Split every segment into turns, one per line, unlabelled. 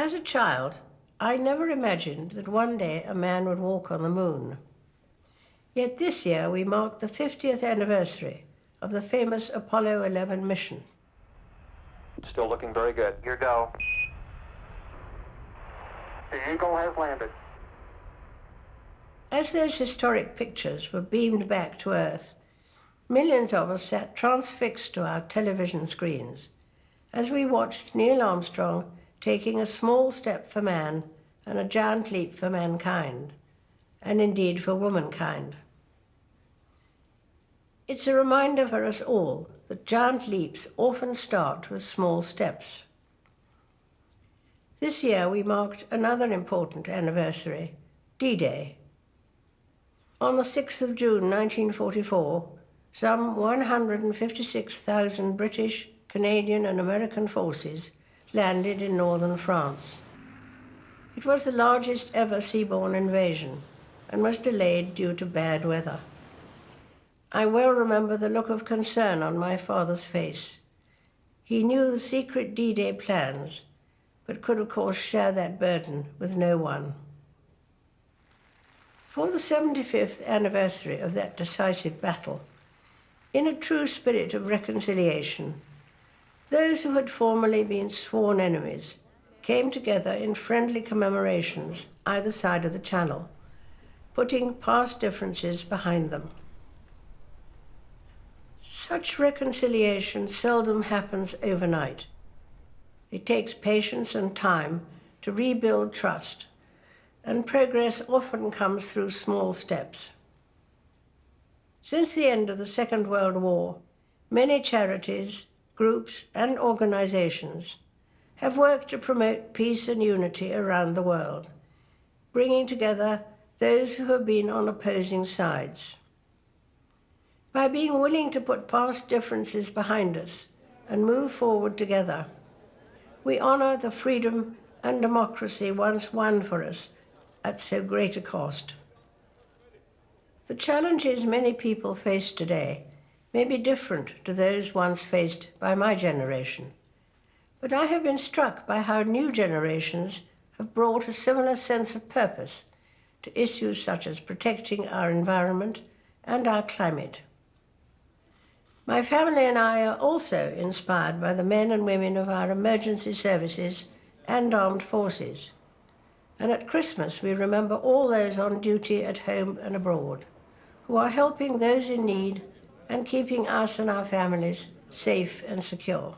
As a child, I never imagined that one day a man would walk on the moon. Yet this year we marked the 50th anniversary of the famous Apollo 11 mission.
Still looking very good.
Here go. The Eagle has landed.
As those historic pictures were beamed back to Earth, millions of us sat transfixed to our television screens as we watched Neil Armstrong taking a small step for man and a giant leap for mankind, and indeed for womankind. It's a reminder for us all that giant leaps often start with small steps. This year we marked another important anniversary, D-Day. On the 6th of June 1944, some 156,000 British, Canadian and American forces landed in northern France. It was the largest ever seaborne invasion and was delayed due to bad weather. I well remember the look of concern on my father's face. He knew the secret D-Day plans, but could of course share that burden with no one. For the 75th anniversary of that decisive battle, in a true spirit of reconciliation, those who had formerly been sworn enemies came together in friendly commemorations either side of the Channel, putting past differences behind them. Such reconciliation seldom happens overnight. It takes patience and time to rebuild trust, and progress often comes through small steps. Since the end of the Second World War, many charities, groups, and organizations have worked to promote peace and unity around the world, bringing together those who have been on opposing sides. By being willing to put past differences behind us and move forward together, we honor the freedom and democracy once won for us at so great a cost. The challenges many people face today may be different to those once faced by my generation, but I have been struck by how new generations have brought a similar sense of purpose to issues such as protecting our environment and our climate. My family and I are also inspired by the men and women of our emergency services and armed forces. And at Christmas, we remember all those on duty at home and abroad, who are helping those in need and keeping us and our families safe and secure.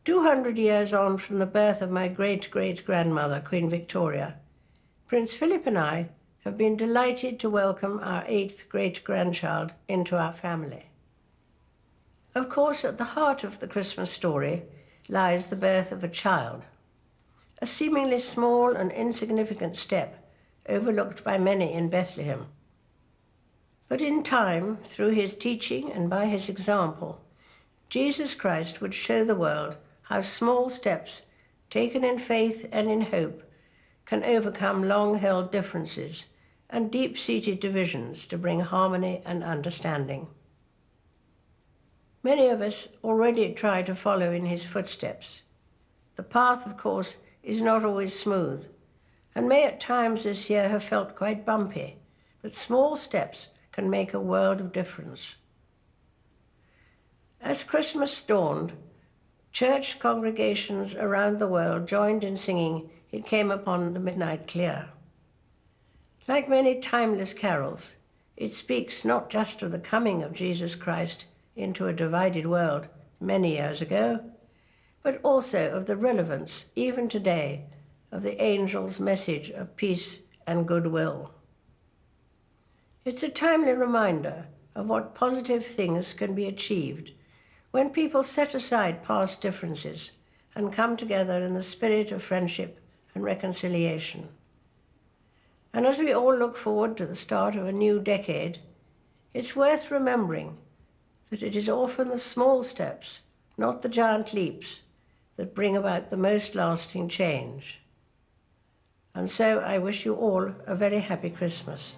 200 years on from the birth of my great-great-grandmother, Queen Victoria, Prince Philip and I have been delighted to welcome our 8th great-grandchild into our family. Of course, at the heart of the Christmas story lies the birth of a child, a seemingly small and insignificant step overlooked by many in Bethlehem. But in time, through his teaching and by his example, Jesus Christ would show the world how small steps, taken in faith and in hope, can overcome long-held differences and deep-seated divisions to bring harmony and understanding. Many of us already try to follow in his footsteps. The path, of course, is not always smooth, and may at times this year have felt quite bumpy, but small steps can make a world of difference. As Christmas dawned, church congregations around the world joined in singing "It Came Upon the Midnight Clear." Like many timeless carols, it speaks not just of the coming of Jesus Christ into a divided world many years ago, but also of the relevance, even today, of the angel's message of peace and goodwill. It's a timely reminder of what positive things can be achieved when people set aside past differences and come together in the spirit of friendship and reconciliation. And as we all look forward to the start of a new decade, it's worth remembering that it is often the small steps, not the giant leaps, that bring about the most lasting change. And so I wish you all a very happy Christmas.